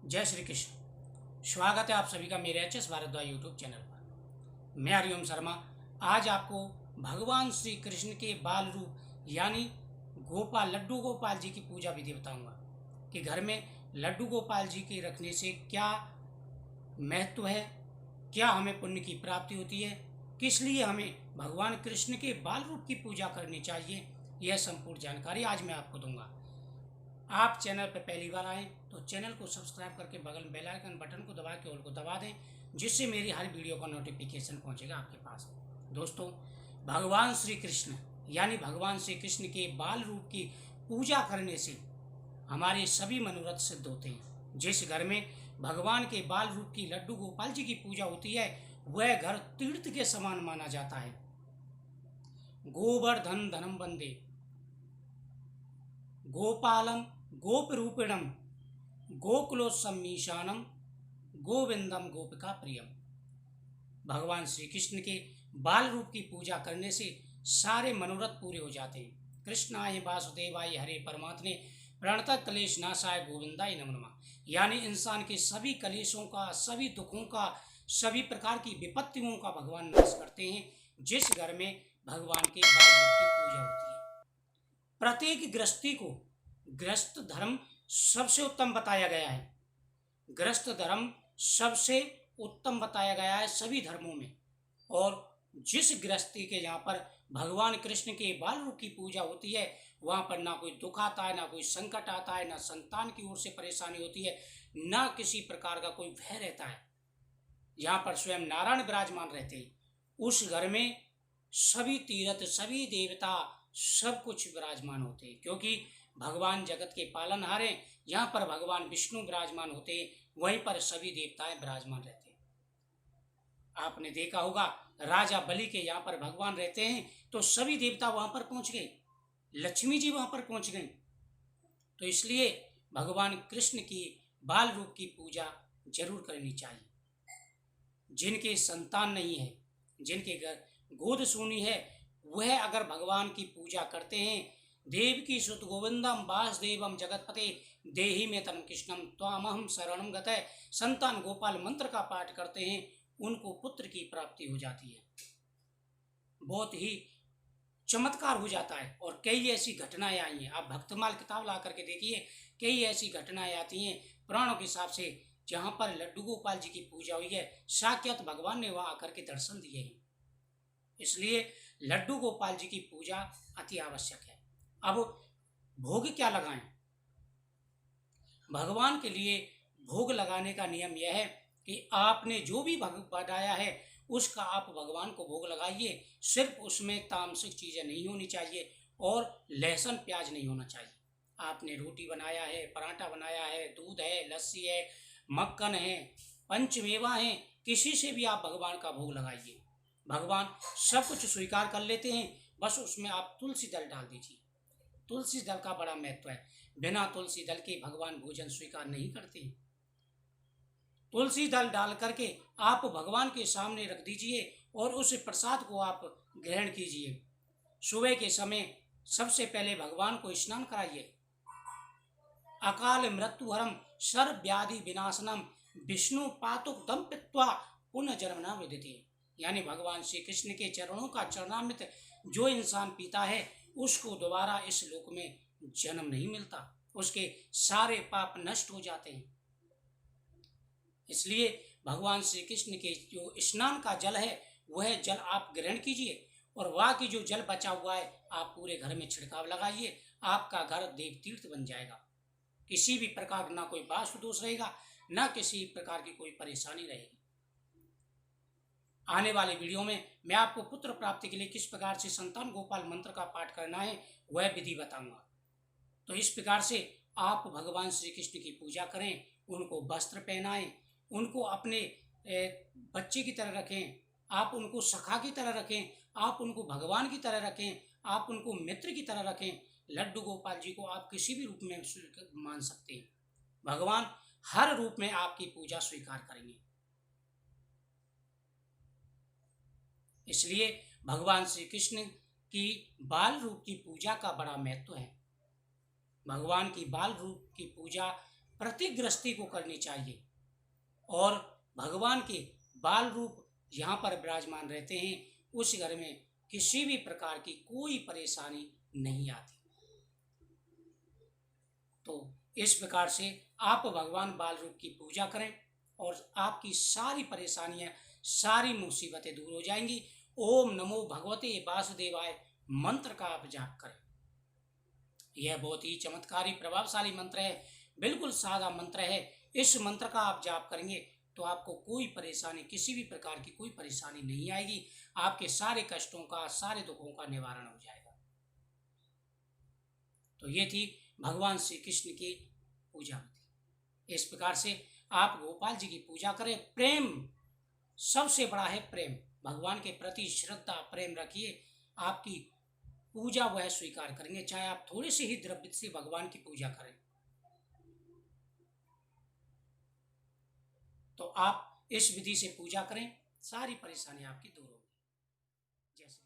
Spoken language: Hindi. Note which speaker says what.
Speaker 1: जय श्री कृष्ण। स्वागत है आप सभी का मेरे H S Bhardwaj YouTube channel पर। मैं हरिओम शर्मा आज आपको भगवान श्री कृष्ण के बाल रूप यानी लड्डू गोपाल जी की पूजा विधि बताऊंगा कि घर में लड्डू गोपाल जी के रखने से क्या महत्व है, क्या हमें पुण्य की प्राप्ति होती है, किस लिए हमें भगवान कृष्ण के बाल रूप की पूजा करनी चाहिए। यह संपूर्ण जानकारी आज मैं आपको दूंगा। आप चैनल पर पहली बार आए तो चैनल को सब्सक्राइब करके बगल में बेल आइकन बटन को दबा के ऑल को दबा दें, जिससे मेरी हर वीडियो का नोटिफिकेशन पहुंचेगा आपके पास। दोस्तों, भगवान श्री कृष्ण यानी भगवान श्री कृष्ण के बाल रूप की पूजा करने से हमारे सभी मनोरथ सिद्ध होते हैं। जिस घर में भगवान के बाल रूप की लड्डू गोपाल जी की पूजा होती है वह घर तीर्थ के समान माना जाता है। गोवर्धन धनम वंदे गोपालम गोपरूपिणम गोकुलोत्समीशानम गोविंदम गोपिका प्रियम। भगवान श्री कृष्ण के बाल रूप की पूजा करने से सारे मनोरथ पूरे हो जाते हैं। कृष्णाय वासुदेवाय हरे परमात्मे प्रणतः क्लेश नाशाय गोविंदाय नमो नमः। यानी इंसान के सभी कलेशों का, सभी दुखों का, सभी प्रकार की विपत्तियों का भगवान नाश करते हैं जिस घर में भगवान के बाल रूप की पूजा होती है। प्रत्येक गृहस्थी को गृहस्थ धर्म सबसे उत्तम बताया गया है। गृहस्थ धर्म सबसे उत्तम बताया गया है सभी धर्मों में। और जिस गृहस्थी के यहाँ पर भगवान कृष्ण के बाल रूप की पूजा होती है वहाँ पर ना कोई दुख आता है, ना कोई संकट आता है, ना संतान की ओर से परेशानी होती है, ना किसी प्रकार का कोई भय रहता है। यहाँ पर स्वयं नारायण विराजमान रहते हैं। उस घर में सभी तीर्थ, सभी देवता, सब कुछ विराजमान होते हैं, क्योंकि भगवान जगत के पालनहार हैं। यहाँ पर भगवान विष्णु विराजमान होते हैं, वहीं पर सभी देवताएं विराजमान रहते हैं। आपने देखा होगा राजा बलि के यहाँ पर भगवान रहते हैं तो सभी देवता वहां पर पहुंच गए, लक्ष्मी जी वहां पर पहुंच गई। तो इसलिए भगवान कृष्ण की बाल रूप की पूजा जरूर करनी चाहिए। जिनके संतान नहीं है, जिनके घर गोद सूनी है, वह अगर भगवान की पूजा करते हैं, देवकी सुत गोविंदम वासुदेवम जगतपते देहि में तम कृष्णम त्वामहम शरणम गतः संतान गोपाल मंत्र का पाठ करते हैं, उनको पुत्र की प्राप्ति हो जाती है। बहुत ही चमत्कार हो जाता है। और कई ऐसी घटनाएं आई हैं, आप भक्तमाल किताब ला करके देखिए, कई ऐसी घटनाएं आती हैं पुराणों के हिसाब से जहाँ पर लड्डू गोपाल जी की पूजा हुई है, साक्षात भगवान ने वहाँ आकर के दर्शन दिए हैं। इसलिए लड्डू गोपाल जी की पूजा अति आवश्यक है। अब भोग क्या लगाएं? भगवान के लिए भोग लगाने का नियम यह है कि आपने जो भी भोग बनाया है उसका आप भगवान को भोग लगाइए। सिर्फ उसमें तामसिक चीज़ें नहीं होनी चाहिए और लहसुन प्याज नहीं होना चाहिए। आपने रोटी बनाया है, पराठा बनाया है, दूध है, लस्सी है, मक्खन है, पंचमेवा है, किसी से भी आप भगवान का भोग लगाइए। भगवान सब कुछ स्वीकार कर लेते हैं, बस उसमें आप तुलसी दल डाल दीजिए। तुलसी दल का बड़ा महत्व है। बिना तुलसी दल के भगवान भोजन स्वीकार नहीं करते। तुलसी दल डाल करके आप भगवान के सामने रख दीजिए और उस प्रसाद को आप ग्रहण कीजिए। सुबह के समय सबसे पहले भगवान को स्नान कराइए। अकाल मृत्यु हरम सर्व व्याधि विनाशनम विष्णु पातुक दम पित्वा पुनः जन्मना विदिति। यानी भगवान श्री कृष्ण के चरणों का चरणामृत जो इंसान पीता है उसको दोबारा इस लोक में जन्म नहीं मिलता, उसके सारे पाप नष्ट हो जाते हैं। इसलिए भगवान श्री कृष्ण के जो स्नान का जल है वह जल आप ग्रहण कीजिए और वहाँ की जो जल बचा हुआ है आप पूरे घर में छिड़काव लगाइए। आपका घर देव तीर्थ बन जाएगा। किसी भी प्रकार ना कोई वास्तु दोष रहेगा, ना किसी प्रकार की कोई परेशानी रहेगी। आने वाले वीडियो में मैं आपको पुत्र प्राप्ति के लिए किस प्रकार से संतान गोपाल मंत्र का पाठ करना है वह विधि बताऊंगा। तो इस प्रकार से आप भगवान श्री कृष्ण की पूजा करें, उनको वस्त्र पहनाएं, उनको अपने बच्चे की तरह रखें, आप उनको सखा की तरह रखें, आप उनको भगवान की तरह रखें, आप उनको मित्र की तरह रखें। लड्डू गोपाल जी को आप किसी भी रूप में मान सकते हैं। भगवान हर रूप में आपकी पूजा स्वीकार करेंगे। इसलिए भगवान श्री कृष्ण की बाल रूप की पूजा का बड़ा महत्व है। भगवान की बाल रूप की पूजा प्रतिगृहस्थी को करनी चाहिए और भगवान के बाल रूप यहाँ पर विराजमान रहते हैं, उस घर में किसी भी प्रकार की कोई परेशानी नहीं आती। तो इस प्रकार से आप भगवान बाल रूप की पूजा करें और आपकी सारी परेशानियां, सारी मुसीबतें दूर हो जाएंगी। ओम नमो भगवते वासुदेवाय मंत्र का आप जाप करें। यह बहुत ही चमत्कारी प्रभावशाली मंत्र है, बिल्कुल सादा मंत्र है। इस मंत्र का आप जाप करेंगे तो आपको कोई परेशानी, किसी भी प्रकार की कोई परेशानी नहीं आएगी। आपके सारे कष्टों का, सारे दुखों का निवारण हो जाएगा। तो ये थी भगवान श्री कृष्ण की पूजा विधि। इस प्रकार से आप गोपाल जी की पूजा करें। प्रेम सबसे बड़ा है, प्रेम। भगवान के प्रति श्रद्धा, प्रेम रखिए, आपकी पूजा वह स्वीकार करेंगे, चाहे आप थोड़े से ही द्रव्य से भगवान की पूजा करें। तो आप इस विधि से पूजा करें, सारी परेशानी आपकी दूर होगी। जैसे